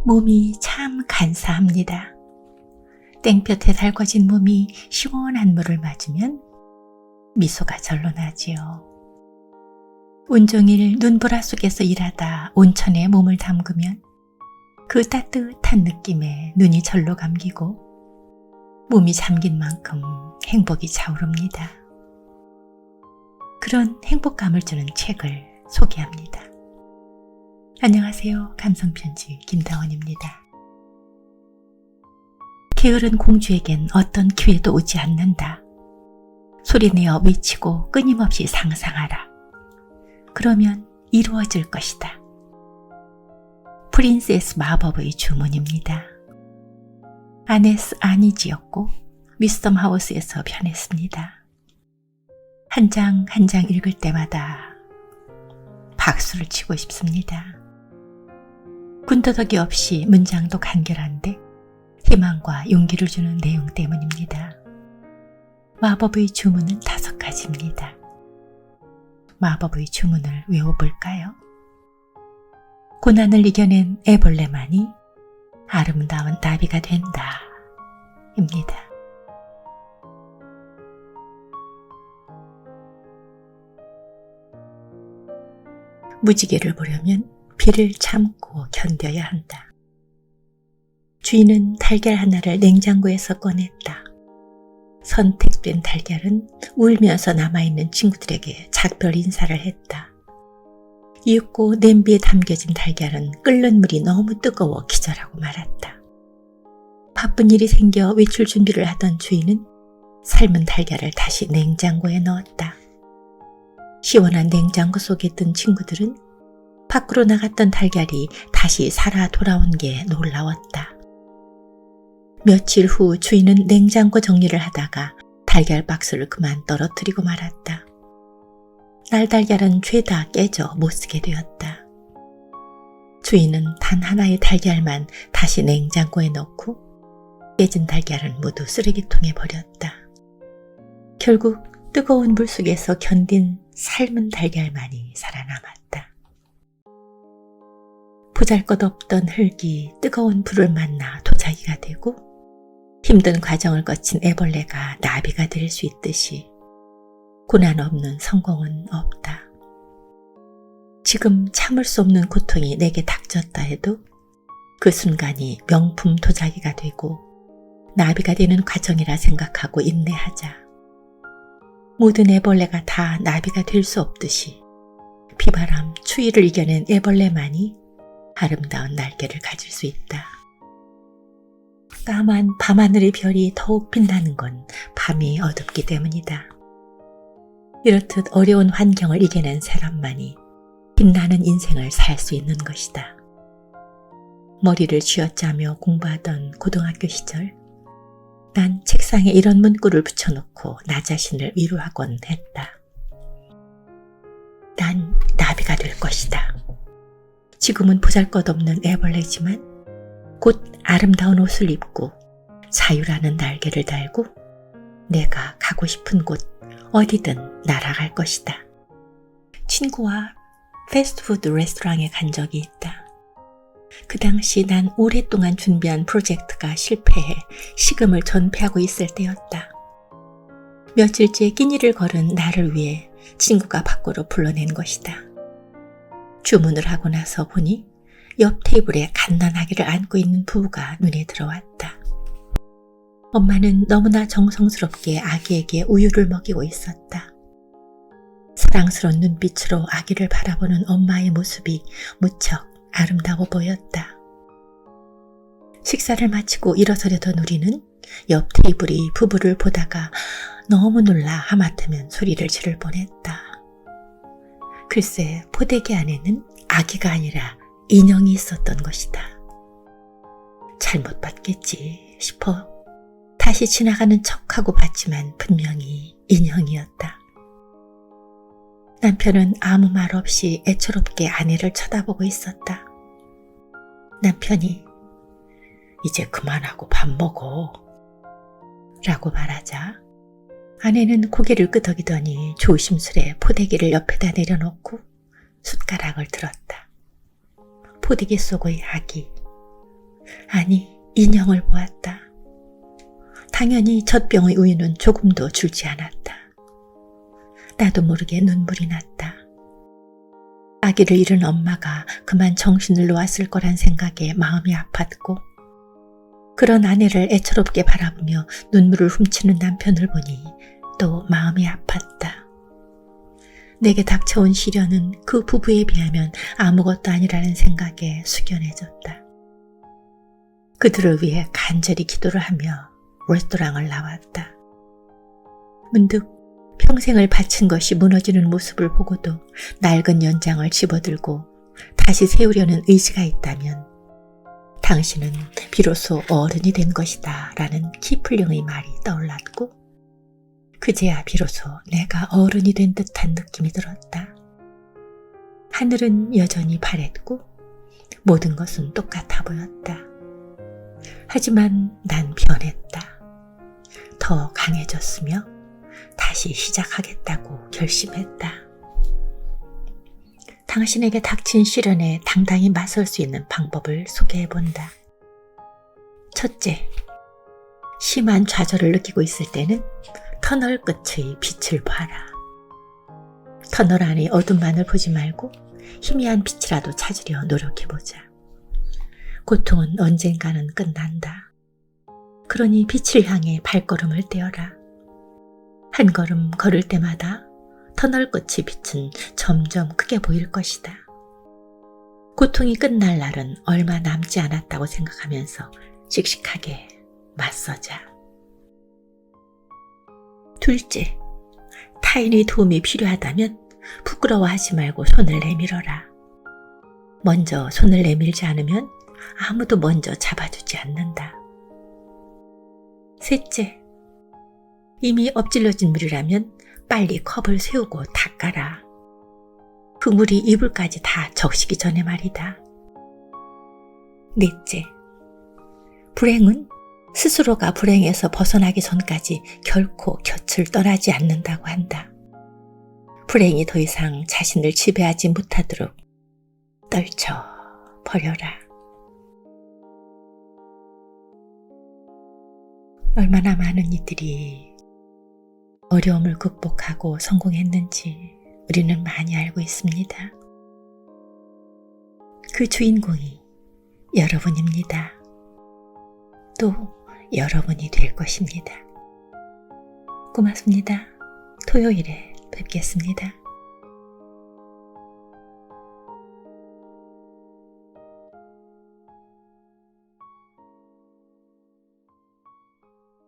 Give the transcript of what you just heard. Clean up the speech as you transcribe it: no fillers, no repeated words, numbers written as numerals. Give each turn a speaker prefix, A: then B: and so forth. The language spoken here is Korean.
A: 몸이 참 간사합니다. 땡볕에 달궈진 몸이 시원한 물을 맞으면 미소가 절로 나지요. 온종일 눈보라 속에서 일하다 온천에 몸을 담그면 그 따뜻한 느낌에 눈이 절로 감기고 몸이 잠긴 만큼 행복이 차오릅니다. 그런 행복감을 주는 책을 소개합니다. 안녕하세요. 감성편지 김다원입니다. 게으른 공주에겐 어떤 기회도 오지 않는다. 소리내어 외치고 끊임없이 상상하라. 그러면 이루어질 것이다. 프린세스 마법의 주문입니다. 아네스 아니지였고 위스덤 하우스에서 편했습니다. 한 장 한 장 읽을 때마다 박수를 치고 싶습니다. 군더더기 없이 문장도 간결한데 희망과 용기를 주는 내용 때문입니다. 마법의 주문은 5가지입니다. 마법의 주문을 외워볼까요? 고난을 이겨낸 애벌레만이 아름다운 나비가 된다. 입니다. 무지개를 보려면 비를 참고 견뎌야 한다. 주인은 달걀 하나를 냉장고에서 꺼냈다. 선택된 달걀은 울면서 남아있는 친구들에게 작별 인사를 했다. 이윽고 냄비에 담겨진 달걀은 끓는 물이 너무 뜨거워 기절하고 말았다. 바쁜 일이 생겨 외출 준비를 하던 주인은 삶은 달걀을 다시 냉장고에 넣었다. 시원한 냉장고 속에 든 친구들은 밖으로 나갔던 달걀이 다시 살아 돌아온 게 놀라웠다. 며칠 후 주인은 냉장고 정리를 하다가 달걀 박스를 그만 떨어뜨리고 말았다. 날달걀은 죄다 깨져 못쓰게 되었다. 주인은 단 하나의 달걀만 다시 냉장고에 넣고 깨진 달걀은 모두 쓰레기통에 버렸다. 결국 뜨거운 물 속에서 견딘 삶은 달걀만이 살아남았다. 보잘것없던 흙이 뜨거운 불을 만나 도자기가 되고 힘든 과정을 거친 애벌레가 나비가 될 수 있듯이 고난 없는 성공은 없다. 지금 참을 수 없는 고통이 내게 닥쳤다 해도 그 순간이 명품 도자기가 되고 나비가 되는 과정이라 생각하고 인내하자. 모든 애벌레가 다 나비가 될 수 없듯이 비바람, 추위를 이겨낸 애벌레만이 아름다운 날개를 가질 수 있다. 까만 밤하늘의 별이 더욱 빛나는 건 밤이 어둡기 때문이다. 이렇듯 어려운 환경을 이겨낸 사람만이 빛나는 인생을 살 수 있는 것이다. 머리를 쥐어짜며 공부하던 고등학교 시절, 난 책상에 이런 문구를 붙여놓고 나 자신을 위로하곤 했다. 난 나비가 될 것이다. 지금은 보잘것없는 애벌레지만 곧 아름다운 옷을 입고 자유라는 날개를 달고 내가 가고 싶은 곳 어디든 날아갈 것이다. 친구와 패스트푸드 레스토랑에 간 적이 있다. 그 당시 난 오랫동안 준비한 프로젝트가 실패해 식음을 전폐하고 있을 때였다. 며칠째 끼니를 걸은 나를 위해 친구가 밖으로 불러낸 것이다. 주문을 하고 나서 보니 옆 테이블에 갓난아기를 안고 있는 부부가 눈에 들어왔다. 엄마는 너무나 정성스럽게 아기에게 우유를 먹이고 있었다. 사랑스러운 눈빛으로 아기를 바라보는 엄마의 모습이 무척 아름다워 보였다. 식사를 마치고 일어서려던 우리는 옆 테이블이 부부를 보다가 너무 놀라 하마터면 소리를 지를 뻔했다. 글쎄, 포대기 안에는 아기가 아니라 인형이 있었던 것이다. 잘못 봤겠지 싶어 다시 지나가는 척하고 봤지만 분명히 인형이었다. 남편은 아무 말 없이 애처롭게 아내를 쳐다보고 있었다. 남편이 이제 그만하고 밥 먹어 라고 말하자 아내는 고개를 끄덕이더니 조심스레 포대기를 옆에다 내려놓고 숟가락을 들었다. 포대기 속의 아기, 아니, 인형을 보았다. 당연히 젖병의 우유는 조금도 줄지 않았다. 나도 모르게 눈물이 났다. 아기를 잃은 엄마가 그만 정신을 놓았을 거란 생각에 마음이 아팠고, 그런 아내를 애처롭게 바라보며 눈물을 훔치는 남편을 보니 또 마음이 아팠다. 내게 닥쳐온 시련은 그 부부에 비하면 아무것도 아니라는 생각에 숙연해졌다. 그들을 위해 간절히 기도를 하며 레스토랑을 나왔다. 문득 평생을 바친 것이 무너지는 모습을 보고도 낡은 연장을 집어들고 다시 세우려는 의지가 있다면 당신은 비로소 어른이 된 것이다 라는 키플링의 말이 떠올랐고, 그제야 비로소 내가 어른이 된 듯한 느낌이 들었다. 하늘은 여전히 파랬고 모든 것은 똑같아 보였다. 하지만 난 변했다. 더 강해졌으며 다시 시작하겠다고 결심했다. 당신에게 닥친 시련에 당당히 맞설 수 있는 방법을 소개해본다. 첫째, 심한 좌절을 느끼고 있을 때는 터널 끝의 빛을 봐라. 터널 안의 어둠만을 보지 말고 희미한 빛이라도 찾으려 노력해보자. 고통은 언젠가는 끝난다. 그러니 빛을 향해 발걸음을 떼어라. 한 걸음 걸을 때마다 터널 끝의 빛은 점점 크게 보일 것이다. 고통이 끝날 날은 얼마 남지 않았다고 생각하면서 씩씩하게 맞서자. 둘째, 타인의 도움이 필요하다면 부끄러워하지 말고 손을 내밀어라. 먼저 손을 내밀지 않으면 아무도 먼저 잡아주지 않는다. 셋째, 이미 엎질러진 물이라면 빨리 컵을 세우고 닦아라. 그 물이 이불까지 다 적시기 전에 말이다. 넷째, 불행은 스스로가 불행에서 벗어나기 전까지 결코 곁을 떠나지 않는다고 한다. 불행이 더 이상 자신을 지배하지 못하도록 떨쳐 버려라. 얼마나 많은 이들이 어려움을 극복하고 성공했는지 우리는 많이 알고 있습니다. 그 주인공이 여러분입니다. 또 여러분이 될 것입니다. 고맙습니다. 토요일에 뵙겠습니다.